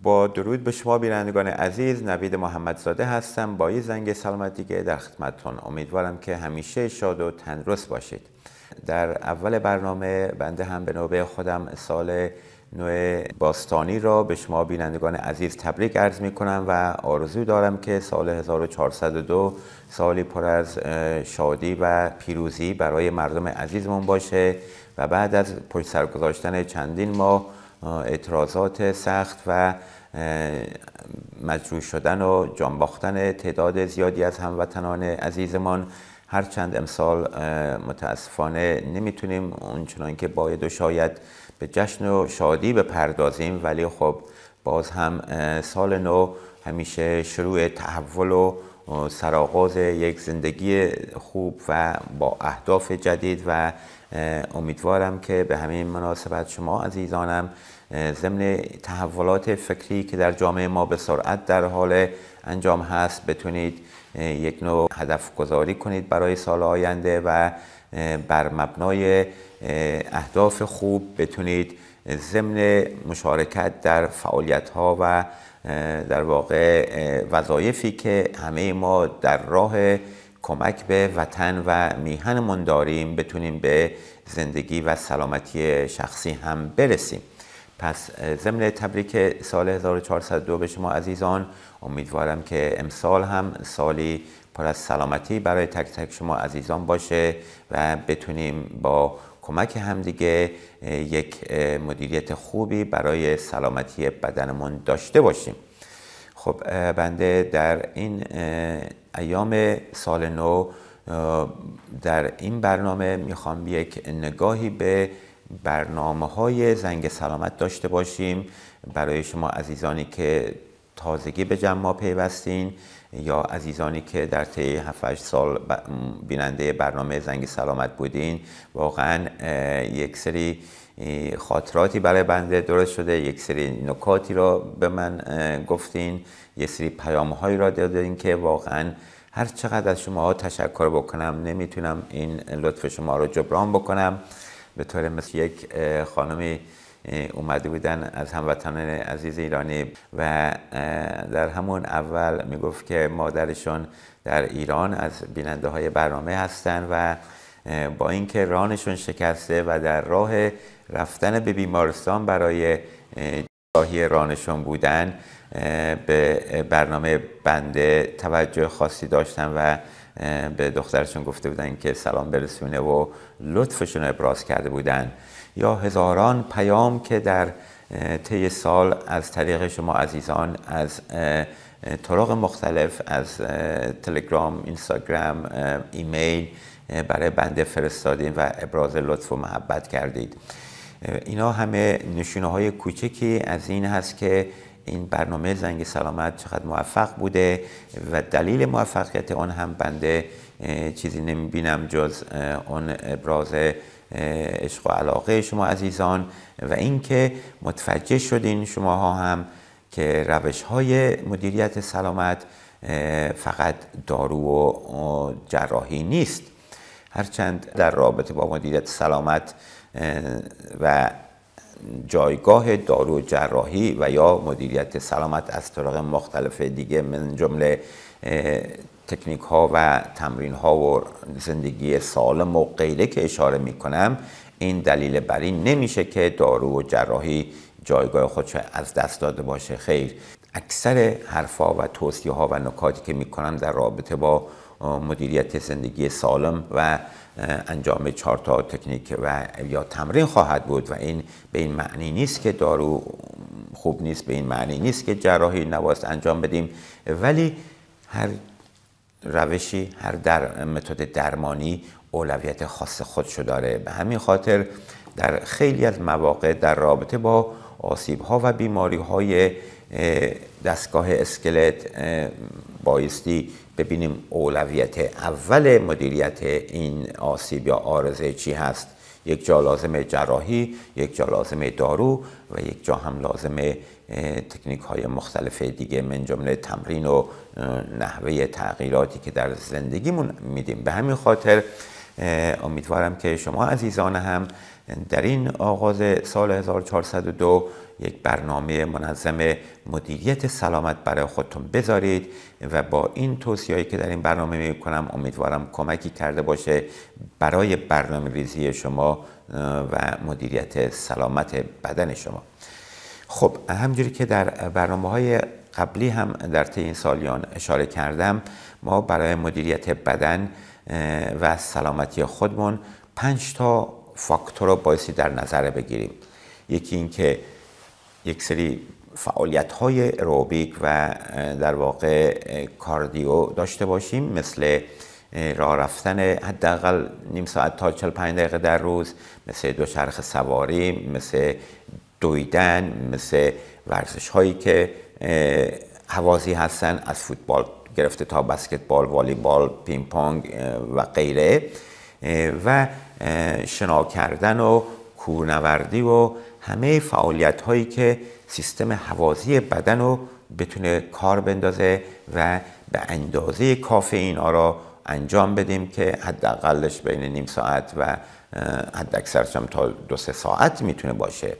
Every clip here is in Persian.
با درود به شما بینندگان عزیز، نوید محمدزاده هستم با یه زنگ سلامت دیگه در خدمتتون. امیدوارم که همیشه شاد و تندرست باشید. در اول برنامه بنده هم به نوبه خودم سال نو باستانی را به شما بینندگان عزیز تبریک عرض می کنم و آرزو دارم که سال 1402 سالی پر از شادی و پیروزی برای مردم عزیزمون باشه و بعد از پشت سر گذاشتن چندین ماه اعتراضات سخت و مجروح شدن و جان باختن تعداد زیادی از هموطنان عزیزمان، هرچند امسال متاسفانه نمیتونیم اونچنان که باید و شاید به جشن و شادی بپردازیم، ولی خب باز هم سال نو همیشه شروع تحول و سرآغاز یک زندگی خوب و با اهداف جدید و امیدوارم که به همین مناسبت شما عزیزانم ضمن تحولات فکری که در جامعه ما به سرعت در حال انجام هست بتونید یک نوع هدف گذاری کنید برای سال آینده و بر مبنای اهداف خوب بتونید ضمن مشارکت در فعالیت‌ها و در واقع وظایفی که همه ما در راه کمک به وطن و میهنمون داریم بتونیم به زندگی و سلامتی شخصی هم برسیم. پس ضمن تبریک سال 1402 به شما عزیزان، امیدوارم که امسال هم سالی پر از سلامتی برای تک تک شما عزیزان باشه و بتونیم با کمک همدیگه یک مدیریت خوبی برای سلامتی بدنمون داشته باشیم. خب بنده در این ایام سال نو در این برنامه میخوام یک نگاهی به برنامه‌های زنگ سلامت داشته باشیم برای شما عزیزانی که تازگی به جمع ما پیوستین یا عزیزانی که در طی 7-8 سال بیننده برنامه زنگ سلامت بودین. واقعا یک سری خاطراتی برای بنده درست شده، یک سری نکاتی را به من گفتین، یک سری پیام‌هایی را دادین که واقعا هر چقدر از شما تشکر بکنم نمیتونم این لطف شما رو جبران بکنم. به طور مثل یک خانمی اومده بودن از هموطنان عزیز ایرانی و در همون اول میگفت که مادرشون در ایران از بیننده های برنامه هستن و با اینکه رانشون شکسته و در راه رفتن به بیمارستان برای جراحی رانشون بودن به برنامه بنده توجه خاصی داشتن و به دخترشون گفته بودن که سلام برسونه و لطفشون ابراز کرده بودن. یا هزاران پیام که در طی سال از طریق شما عزیزان از طرق مختلف، از تلگرام، اینستاگرام، ایمیل برای بنده فرستادین و ابراز لطف و محبت کردید. اینا همه نشونه های کوچکی از این هست که این برنامه زنگ سلامت چقدر موفق بوده و دلیل موفقیت آن هم بنده چیزی نمیبینم جز اون ابراز عشق و علاقه شما عزیزان و اینکه متوجه شدین شماها هم که روش های مدیریت سلامت فقط دارو و جراحی نیست. هرچند در رابطه با مدیریت سلامت و جایگاه دارو جراحی و یا مدیریت سلامت از طرق مختلف دیگه من جمله تکنیک ها و تمرین ها و زندگی سالم و غیره که اشاره می کنم، این دلیل بر این نمیشه که دارو و جراحی جایگاه خودش از دست داده باشه. خیر، اکثر حرفا و توصیه ها و نکاتی که می کنم در رابطه با مدیریت زندگی سالم و انجام 4 تا تکنیک و یا تمرین خواهد بود و این به این معنی نیست که دارو خوب نیست، به این معنی نیست که جراحی نباید انجام بدیم، ولی هر روشی، هر متد درمانی اولویت خاص خودشو داره. به همین خاطر در خیلی از مواقع در رابطه با آسیب‌ها و بیماری‌های دستگاه اسکلت بایستی ببینیم اولویت اول مدیریت این آسیب یا عارضه چی هست. یک جا لازمه جراحی، یک جا لازمه دارو و یک جا هم لازمه تکنیک های مختلف دیگه من جمله تمرین و نحوه تغییراتی که در زندگیمون میدیم. به همین خاطر امیدوارم که شما عزیزان هم در این آغاز سال 1402 یک برنامه منظم مدیریت سلامت برای خودتون بذارید و با این توصیه‌ای که در این برنامه میکنم امیدوارم کمکی کرده باشه برای برنامه‌ریزی شما و مدیریت سلامت بدن شما. خب همجوری که در برنامه‌های قبلی هم در طی این سالیان اشاره کردم، ما برای مدیریت بدن و سلامتی خودمون 5 تا فاکتور رو بایستی در نظر بگیریم. یکی این که یک سری فعالیت‌های ایروبیک و در واقع کاردیو داشته باشیم، مثل راه رفتن حداقل نیم ساعت تا 45 دقیقه در روز، مثل دوچرخه سواری، مثل دویدن، مثل ورزش هایی که هوازی هستن، از فوتبال گرفته تا بسکتبال، والیبال، پینگ پونگ و غیره، و شنا کردن و کوهنوردی و همه فعالیت هایی که سیستم هوازی بدن رو بتونه کار بندازه و به اندازه کافی اینا را انجام بدیم که حداقلش بین نیم ساعت و حد اکثرش هم تا 2-3 ساعت میتونه باشه.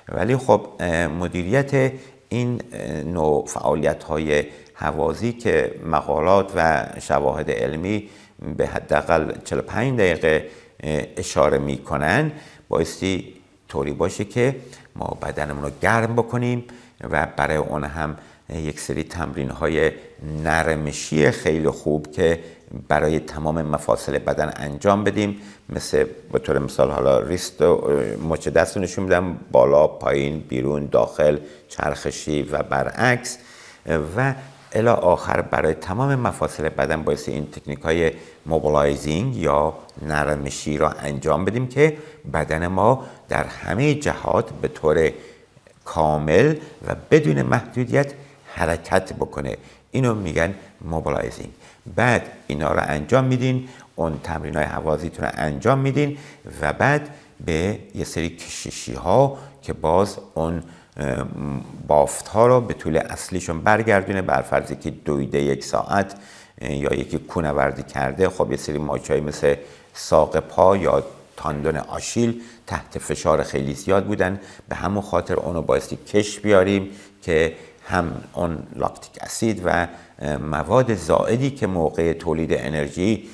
ولی خب مدیریت این نوع فعالیت های هوازی که مقالات و شواهد علمی به حداقل 45 دقیقه اشاره میکنن، بایستی طوری باشه که ما بدنمون رو گرم بکنیم و برای اون هم یک سری تمرین های نرمشی خیلی خوب که برای تمام مفاصل بدن انجام بدیم، مثل به طور مثال حالا ریست و مچ دست رو نشون میدم، بالا، پایین، بیرون، داخل، چرخشی و برعکس، و الی آخر برای تمام مفاصل بدن باعث این تکنیک های موبیلایزینگ یا نرمشی را انجام بدیم که بدن ما در همه جهات به طور کامل و بدون محدودیت حرکت بکنه. اینو میگن موبیلایزینگ. بعد اینا رو انجام میدین، اون تمرین های هوازیتون رو انجام میدین و بعد به یه سری کششی ها که باز اون بافت ها رو به طول اصلیشون برگردونه، بر فرضی که دویده 1 ساعت یا یکی کوهنوردی کرده، خب یه سری ماچ‌های مثل ساق پا یا تاندون آشیل تحت فشار خیلی زیاد بودن، به همون خاطر اونو بایستی کش بیاریم که هم اون لاکتیک اسید و مواد زائدی که موقع تولید انرژی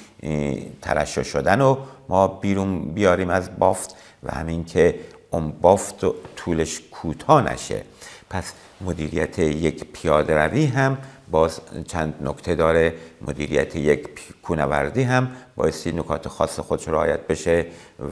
ترشح شدن رو ما بیرون بیاریم از بافت و همین که اون بافت طولش کوتاه نشه. پس مدیریت یک پیاده روی هم باز چند نکته داره، مدیریت یک کوهنوردی هم بایستی نکات خاص خودش رعایت بشه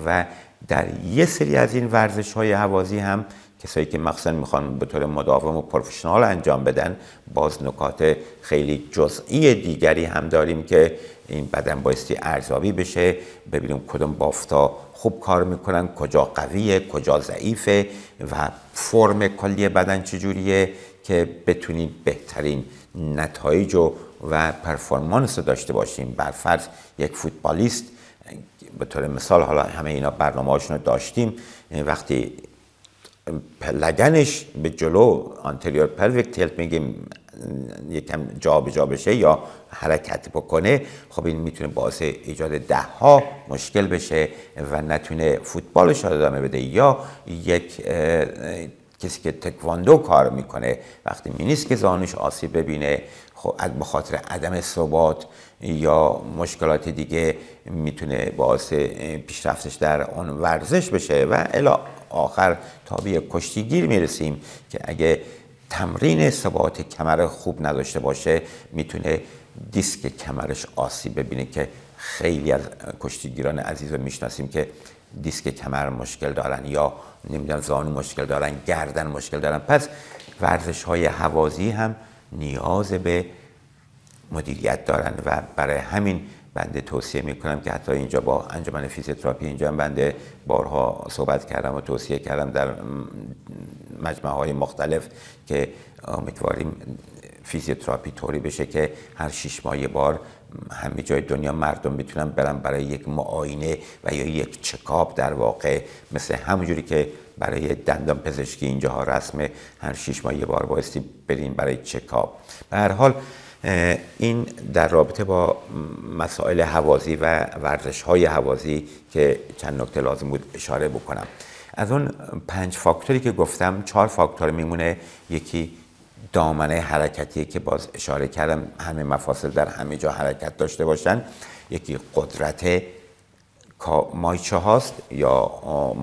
و در یه سری از این ورزش های هوازی هم کسایی که مخصوصا میخوان به طور مداوم و پروفشنال انجام بدن، باز نکات خیلی جزئی دیگری هم داریم که این بدن بایستی ارزیابی بشه، ببینیم کدوم بافتا خوب کار میکنن، کجا قویه، کجا ضعیفه و فرم کلی بدن چجوریه که بتونیم بهترین نتایج و پرفورمانس رو داشته باشیم. بر فرض یک فوتبالیست به طور مثال، حالا همه اینا برنامه‌هاشون رو داشتیم، وقتی لگنش به جلو آنتریور پلویک تیلت میگیم یکم جا به جا بشه یا حرکت بکنه، خب این میتونه باعث ایجاد 10 مشکل بشه و نتونه فوتبالش رو ادامه بده. یا یک کسی که تکواندو کار میکنه وقتی مینیسک زانوش آسیب ببینه، خب به خاطر عدم ثبات یا مشکلات دیگه میتونه باعث پیشرفتش در اون ورزش بشه و الی آخر تا به کشتیگیر میرسیم که اگه تمرین ثبات کمر خوب نداشته باشه میتونه دیسک کمرش آسیب ببینه که خیلی از کشتیگیران عزیز رو میشناسیم که دیسک کمر مشکل دارن یا نمیدونم زانو مشکل دارن، گردن مشکل دارن. پس ورزش های هوازی هم نیاز به مدیریت دارن و برای همین بنده توصیه میکنم که حتی اینجا با انجمن فیزیوتراپی اینجا بنده بارها صحبت کردم و توصیه کردم در مجمع های مختلف که امیدواریم فیزیوتراپی طوری بشه که هر 6 ماه یه بار همه جای دنیا مردم میتونن برن برای یک معاینه و یا یک چکاپ، در واقع مثل همونجوری که برای دندان پزشکی اینجاها رسمه هر 6 ماه یه بار بایستی بریم برای چکاپ. به هر حال این در رابطه با مسائل هوازی و ورزش‌های هوازی که چند نکته لازم بود اشاره بکنم. از اون 5 فاکتوری که گفتم 4 فاکتور میمونه. یکی دامنه حرکتی که باز اشاره کردم همه مفاصل در همه جا حرکت داشته باشن. یکی قدرت مایچه هاست یا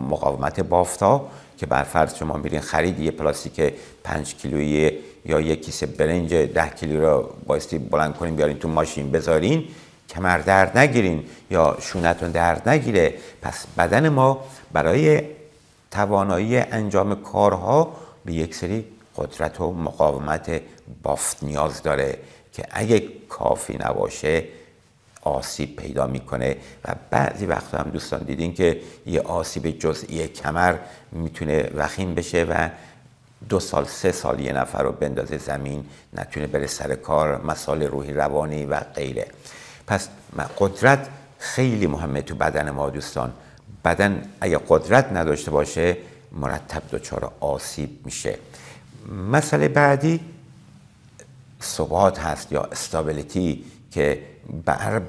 مقاومت بافت‌ها که بر فرض شما میرین خرید یه پلاستیک 5 کیلویی یا یک کیسه برنج 10 کیلو رو بایستی بلند کنین بیارین تو ماشین بذارین، کمر درد نگیرین یا شونتون درد نگیره. پس بدن ما برای توانایی انجام کارها به یک سری قدرت و مقاومت بافت نیاز داره که اگه کافی نباشه آسیب پیدا میکنه و بعضی وقتا هم دوستان دیدین که یه آسیب جزئی کمر میتونه وخیم بشه و 2 سال 3 سال یه نفر رو بندازه زمین، نتونه بره سر کار، مسائل روحی روانی و غیره. پس قدرت خیلی مهمه تو بدن ما دوستان. بدن اگه قدرت نداشته باشه مرتب دچار آسیب میشه. مسئله بعدی ثبات هست یا استابیلیتی که بر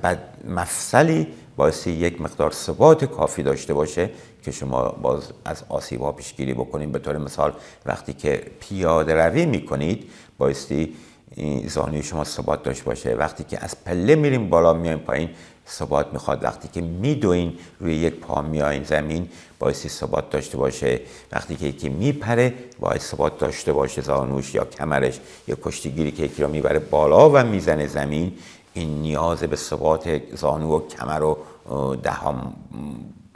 مفصلی باعث یک مقدار ثبات کافی داشته باشه که شما باز از آسیب‌ها پیشگیری بکنید. به طور مثال وقتی که پیاده روی میکنید بایستی زانوی شما ثبات داشته باشه. وقتی که از پله میریم بالا میایم پایین ثبات میخواد. وقتی که میدوین روی یک پا میایین زمین بایستی ثبات داشته باشه. وقتی که یکی میپره باید ثبات داشته باشه زانوش یا کمرش. یا کشتیگیری که یکی رو میبره بالا و میزنه زمین، این نیاز به ثبات زانو و کمر و دهان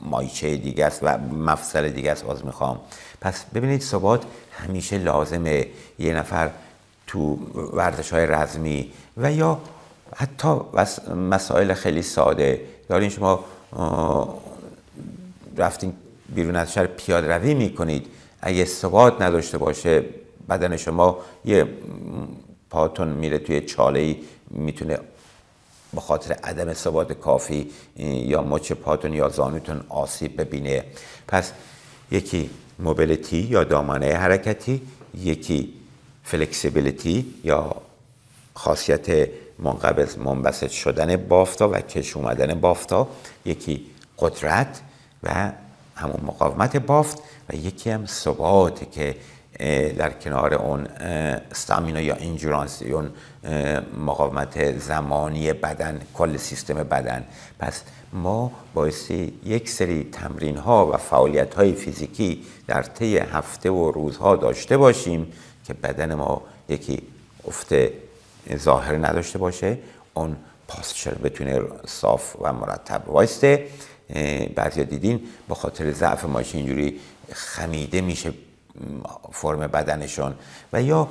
مایچه دیگه است و مفصل دیگه است باز میخوام. پس ببینید ثبات همیشه لازمه. یه نفر تو ورزش‌های رزمی و یا حتی مسائل خیلی ساده دارین، شما رفتین بیرون از شهر پیاده روی میکنید، اگه ثبات نداشته باشه بدن شما یه پاتون میره توی چاله‌ای میتونه به خاطر عدم ثبات کافی یا مچ پاتون یا زانوتون آسیب ببینه. پس یکی موبیلیتی یا دامنه حرکتی، یکی فلکسیبیلیتی یا خاصیت منقبض منبسط شدن بافتا و کش اومدن بافتا، یکی قدرت و همون مقاومت بافت و یکی هم ثبات که در کنار اون استامینا یا انجورانس، اون مقاومت زمانی بدن، کل سیستم بدن. پس ما بایستی یک سری تمرین ها و فعالیت های فیزیکی در طی هفته و روزها داشته باشیم که بدن ما یکی افت ظاهر نداشته باشه، اون پاستچر بتونه صاف و مرتب وایسته. بعضیا دیدین به خاطر ضعف ماشین اینجوری خمیده میشه فرم بدنشون. و یا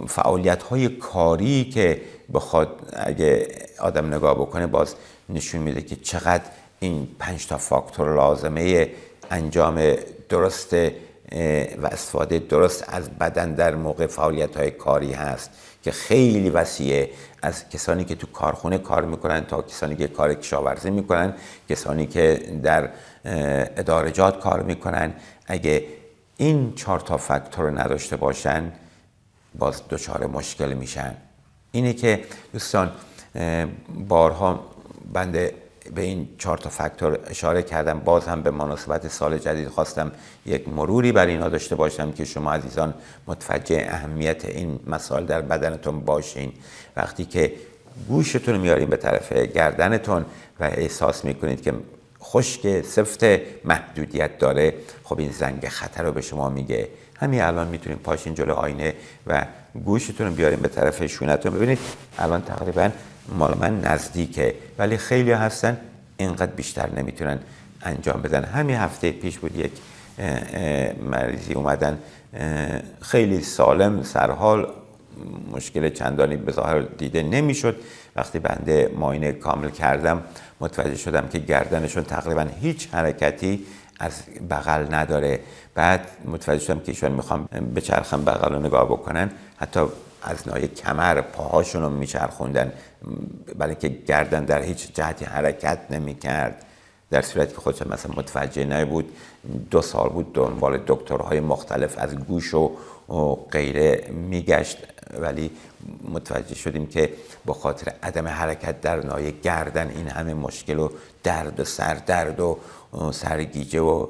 فعالیت های کاری که بخواد اگه آدم نگاه بکنه باز نشون میده که چقدر این 5 تا فاکتور لازمه انجام درست و استفاده درست از بدن در موقع فعالیت های کاری هست که خیلی وسیعه. از کسانی که تو کارخونه کار میکنن تا کسانی که کار کشاورزی میکنن، کسانی که در ادارجات کار میکنن، اگه این 4 تا فاکتور رو نداشته باشن باز دچار مشکل میشن. اینه که دوستان بارها بنده به این 4 تا فاکتور اشاره کردم. باز هم به مناسبت سال جدید خواستم یک مروری بر اینا داشته باشم که شما عزیزان متوجه اهمیت این مسائل در بدنتون باشین. وقتی که گوشتون رو میارین به طرف گردنتون و احساس میکنید که خشک سفت محدودیت داره، خب این زنگ خطر رو به شما میگه. همین الان میتونین پاشین جلو آینه و گوشتون رو بیارین به طرف شونتون. ببینید الان تقریبا مال من نزدیکه ولی خیلی هستن اینقدر بیشتر نمیتونن انجام بدن. همین هفته پیش بود یک مریضی اومدن خیلی سالم سرحال، مشکل چندانی به ظاهر دیده نمیشد. وقتی بنده معاینه کامل کردم متوجه شدم که گردنشون تقریبا هیچ حرکتی از بغل نداره. بعد متوجه شدم که ایشون میخوام بچرخن بغل رو نگاه بکنن، حتی از ناحیه کمر پاهاشون رو میچرخوندن برای که گردن در هیچ جهتی حرکت نمیکرد. در صورتی که خودش مثلا متوجه نبود 2 سال بود دنبال دکترهای مختلف از گوش و غیره میگشت، ولی متوجه شدیم که به خاطر عدم حرکت در ناحیه گردن این همه مشکل و درد و سردرد و سرگیجه و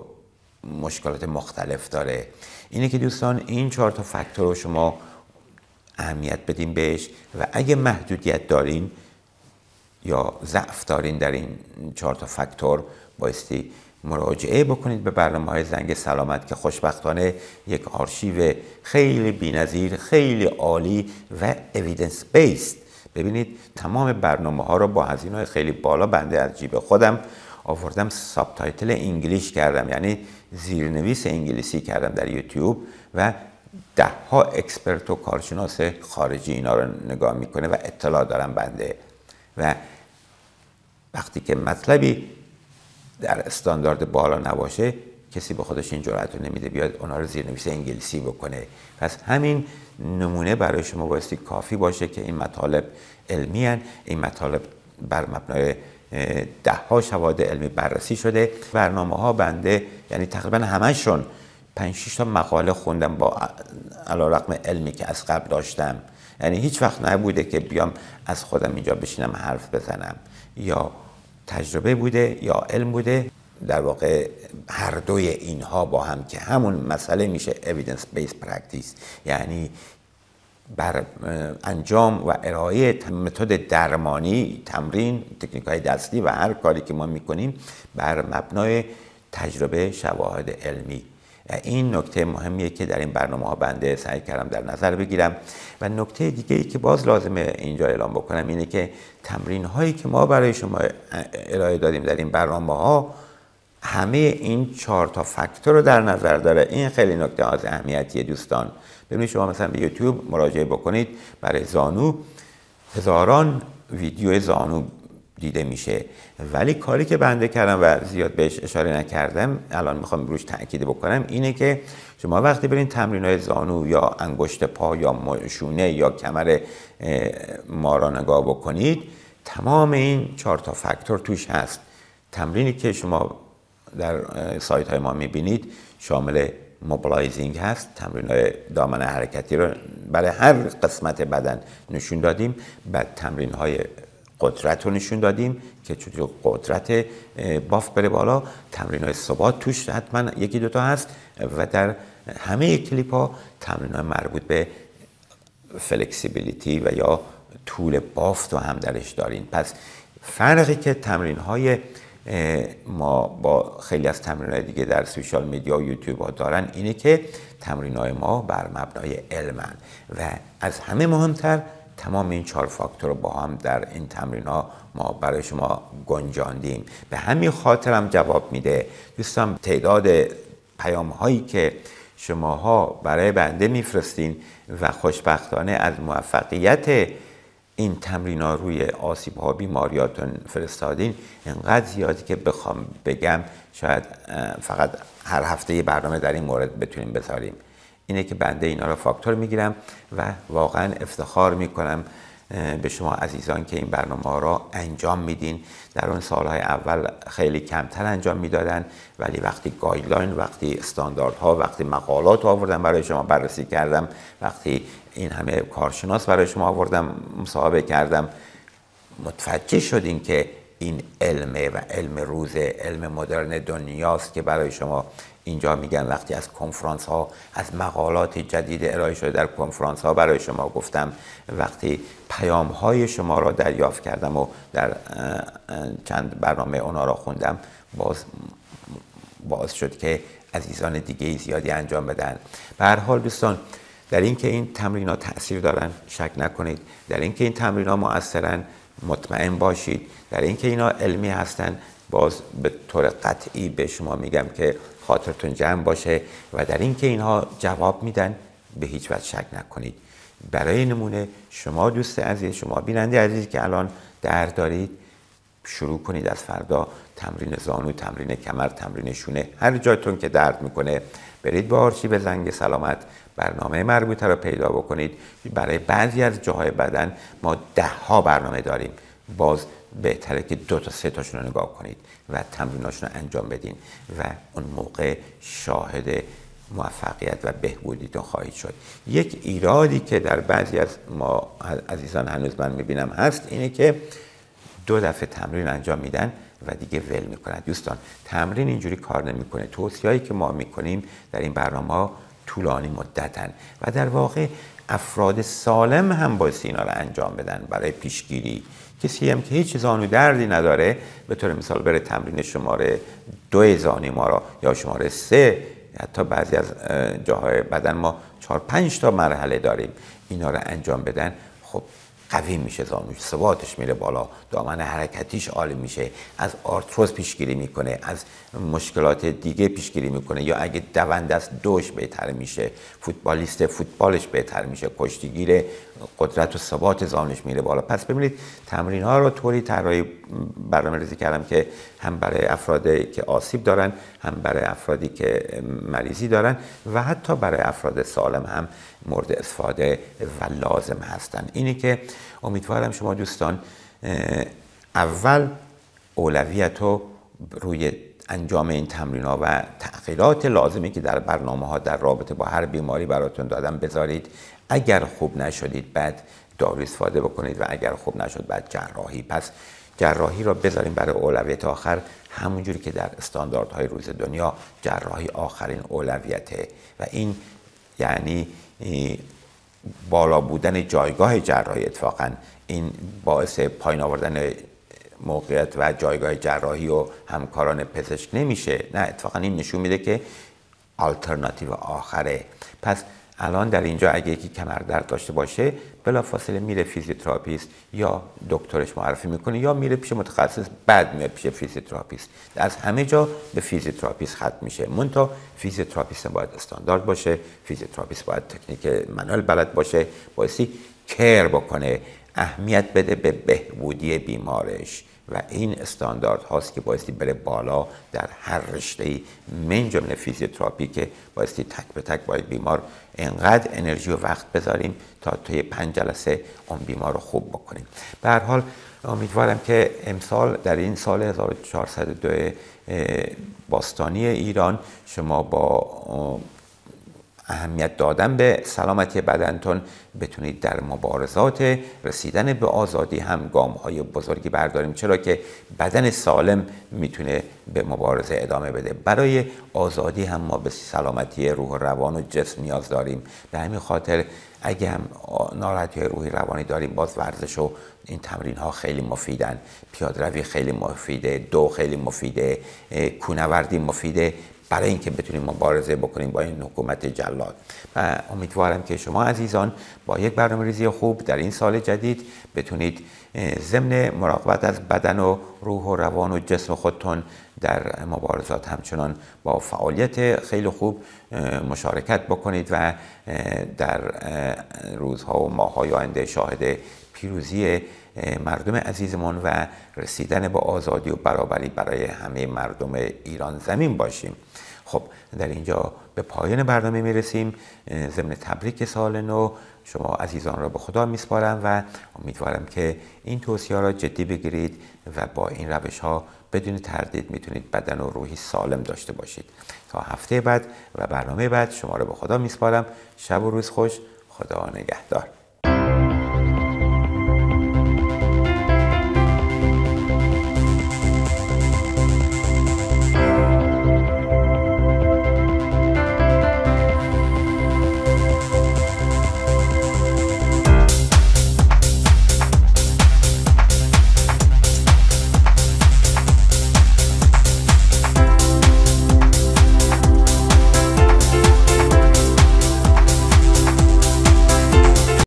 مشکلات مختلف داره. اینه که دوستان این 4 تا فاکتور رو شما اهمیت بدین بهش و اگه محدودیت دارین یا ضعف دارین در این 4 تا فاکتور بایستی مراجعه بکنید به برنامه‌های زنگ سلامت که خوشبختانه یک آرشیو خیلی بی‌نظیر، خیلی عالی و اوییدنس بیسد. ببینید تمام برنامه‌ها رو با هزینه‌های خیلی بالا بنده از جیب خودم آوردم، ساب تایتل انگلیش کردم، یعنی زیرنویس انگلیسی کردم در یوتیوب و 10 ها اکسپرت و کارشناس خارجی اینا رو نگاه میکنه و اطلاع دارم بنده. و وقتی که مطلبی در استاندارد بالا نباشه کسی به خودش این جرأت رو نمیده بیاد اونا رو زیرنویس انگلیسی بکنه. پس همین نمونه برای شما بایستی کافی باشه که این مطالب علمی هن. این مطالب بر مبنای 10 ها شواهد علمی بررسی شده. برنامه ها بنده یعنی تقریبا همشون 5-6 تا مقاله خوندم با علیرغم علمی که از قبل داشتم. یعنی هیچ وقت نبوده که بیام از خودم اینجا بشینم حرف بزنم، یا تجربه بوده یا علم بوده. در واقع هر دوی اینها با هم که همون مسئله میشه evidence based practice، یعنی بر انجام و ارائه متد درمانی، تمرین، تکنیک‌های دستی و هر کاری که ما میکنیم بر مبنای تجربه، شواهد علمی. این نکته مهمیه که در این برنامه‌ها بنده سعی کردم در نظر بگیرم. و نکته دیگه‌ای که باز لازمه اینجا اعلام بکنم اینه که تمرین‌هایی که ما برای شما ارائه دادیم در این برنامه‌ها همه این 4 تا فاکتور رو در نظر داره. این خیلی نکته از اهمیتیه دوستان. ببینید شما مثلا به یوتیوب مراجعه بکنید، برای زانو هزاران ویدیو زانو دیده میشه، ولی کاری که بنده کردم و زیاد بهش اشاره نکردم الان میخوام روش تاکید بکنم اینه که شما وقتی برین تمرین‌های زانو یا انگشت پا یا شونه یا کمر ما را نگاه بکنید، تمام این 4 تا فاکتور توش هست. تمرینی که شما در سایت های ما میبینید شامل موبیلایزینگ هست، تمرین‌های دامنه حرکتی رو برای هر قسمت بدن نشون دادیم. بعد تمرین‌های قدرت رو نشون دادیم که چطور قدرت بافت بره بالا. تمرین‌های ثبات توش حتما 1-2 تا هست و در همه کلیپ ها تمرین‌های مربوط به فلکسیبیلیتی و یا طول بافت رو هم درش داریم. پس فرقی که تمرین‌های ما با خیلی از تمرین‌های دیگه در سوشال میدیا و یوتیوب ها دارن اینه که تمرین‌های ما بر مبنای علمن و از همه مهمتر تمام این 4 فاکتور رو با هم در این تمرین‌ها ما برای شما گنجاندیم. به همین خاطر هم جواب میده دوستان تعداد پیام‌هایی که شماها برای بنده میفرستین و خوشبختانه از موفقیت این تمرین‌ها روی آسیب‌ها بیماریاتون فرستادین انقدر زیادی که بخوام بگم شاید فقط هر هفته یه برنامه در این مورد بتونیم بذاریم. اینه که بنده اینا رو فاکتور میگیرم و واقعا افتخار میکنم به شما عزیزان که این برنامه را انجام میدین. در اون سالهای اول خیلی کمتر انجام میدادن، ولی وقتی گایدلاین، وقتی استانداردها، وقتی مقالات آوردم برای شما بررسی کردم، وقتی این همه کارشناس برای شما آوردم مصاحبه کردم، متوجه شدین که این علمه و علم روزه، علم مدرن دنیاست که برای شما اینجا میگن. وقتی از کنفرانس ها، از مقالات جدید ارائه شده در کنفرانس ها برای شما گفتم، وقتی پیام های شما را دریافت کردم و در چند برنامه اونا را خوندم، باز شد که عزیزان دیگه زیادی انجام بدن. به هر حال دوستان، در اینکه این تمرین ها تأثیر دارن شک نکنید، در اینکه این تمرین ها مؤثرن مطمئن باشید، در اینکه اینا علمی هستن باز به طور قطعی به شما میگم که خاطرتون جمع باشه و در اینکه اینها جواب میدن به هیچ وجه شک نکنید. برای نمونه شما دوست عزیز، شما بیننده عزیز که الان درد دارید، شروع کنید از فردا تمرین زانو، تمرین کمر، تمرین شونه، هر جایتون که درد میکنه برید به آرشیو زنگ سلامت برنامه مربوطه رو پیدا بکنید. برای بعضی از جاهای بدن ما 10 ها برنامه داریم. باز بهتره که 2 تا 3 تاشون رو نگاه کنید و تمریناشون رو انجام بدین و اون موقع شاهد موفقیت و بهبودیتون خواهید شد. یک ایرادی که در بعضی از ما عزیزان هنوز من میبینم هست اینه که 2 دفعه تمرین انجام میدن و دیگه ول میکنن. دوستان تمرین اینجوری کار نمیکنه. توصیه‌ای که ما میکنیم در این برنامه‌ها طولانی مدتن و در واقع افراد سالم هم باید اینا رو انجام بدن برای پیشگیری. کسی هم که هیچ زانو دردی نداره به طور مثال بره تمرین شماره 2 زانو ما را یا شماره 3، حتی بعضی از جاهای بدن ما 4-5 تا مرحله داریم، اینا رو انجام بدن، خب قوی میشه زانوش، ثباتش میره بالا، دامن حرکتیش عالی میشه، از آرتروز پیشگیری میکنه، از مشکلات دیگه پیشگیری میکنه، یا اگه دونده است دوش بهتر میشه، فوتبالیست فوتبالش بهتر میشه، کشتیگیر قدرت و ثبات زانوش میره بالا. پس ببینید تمرین ها رو طوری طراحی برنامه‌ریزی کردم که هم برای افرادی که آسیب دارن، هم برای افرادی که مریضی دارن و حتی برای افراد سالم هم مورد استفاده و لازم هستن. اینی که امیدوارم شما دوستان اول اولویت رو روی انجام این تمرین ها و تغییرات لازمی که در برنامه ها در رابطه با هر بیماری براتون دادم بذارید. اگر خوب نشدید بعد دارو استفاده بکنید و اگر خوب نشد بعد جراحی. پس جراحی را بذاریم برای اولویت آخر، همونجوری که در استانداردهای روز دنیا جراحی آخرین اولویته و این یعنی بالا بودن جایگاه جراحی. اتفاقا این باعث پایین آوردن موقعیت و جایگاه جراحی و همکاران پزشک نمیشه، نه، اتفاقا این نشون میده که آلترناتیو آخره. پس الان در اینجا اگه یکی کمردرد داشته باشه بلافاصله میره فیزیوتراپیست یا دکترش معرفی میکنه یا میره پیش متخصص، بعد میره پیش فیزیوتراپیست. از همه جا به فیزیوتراپیست ختم میشه. منتها فیزیوتراپیست باید استاندارد باشه، فیزیوتراپیست باید تکنیک منوال بلد باشه، بایستی کیر بکنه، اهمیت بده به بهبودی بیمارش و این استاندارد هاست که بایستی بره بالا در هر رشته‌ای، من جمله فیزیوتراپی که بایستی تک به تک باید بیمار انقدر انرژی و وقت بذاریم تا توی 5 جلسه اون بیمار رو خوب بکنیم. به هر حال امیدوارم که امسال در این سال 1402 باستانی ایران شما با اهمیت دادن به سلامتی بدنتون بتونید در مبارزات رسیدن به آزادی هم گام‌های بزرگی برداریم، چرا که بدن سالم میتونه به مبارزه ادامه بده. برای آزادی هم ما به سلامتی روح و روان و جسم نیاز داریم. به همین خاطر اگه هم ناراحتی روحی روانی داریم باز ورزش و این تمرین ها خیلی مفیدن. پیاده‌روی خیلی مفیده، دو خیلی مفیده، کوهنوردی مفیده برای اینکه بتونیم مبارزه بکنیم با این حکومت جلاد. و امیدوارم که شما عزیزان با یک برنامه‌ریزی خوب در این سال جدید بتونید ضمن مراقبت از بدن و روح و روان و جسم خودتون در مبارزات همچنان با فعالیت خیلی خوب مشارکت بکنید و در روزها و ماه‌های آینده شاهد پیروزی مردم عزیزمون و رسیدن به آزادی و برابری برای همه مردم ایران زمین باشیم. خب در اینجا به پایان برنامه میرسیم. ضمن تبریک سال نو شما عزیزان را به خدا میسپارم و امیدوارم که این توصیه را جدی بگیرید و با این روش ها بدون تردید میتونید بدن و روحی سالم داشته باشید. تا هفته بعد و برنامه بعد شما را به خدا میسپارم. شب و روز خوش. خدا نگهدار.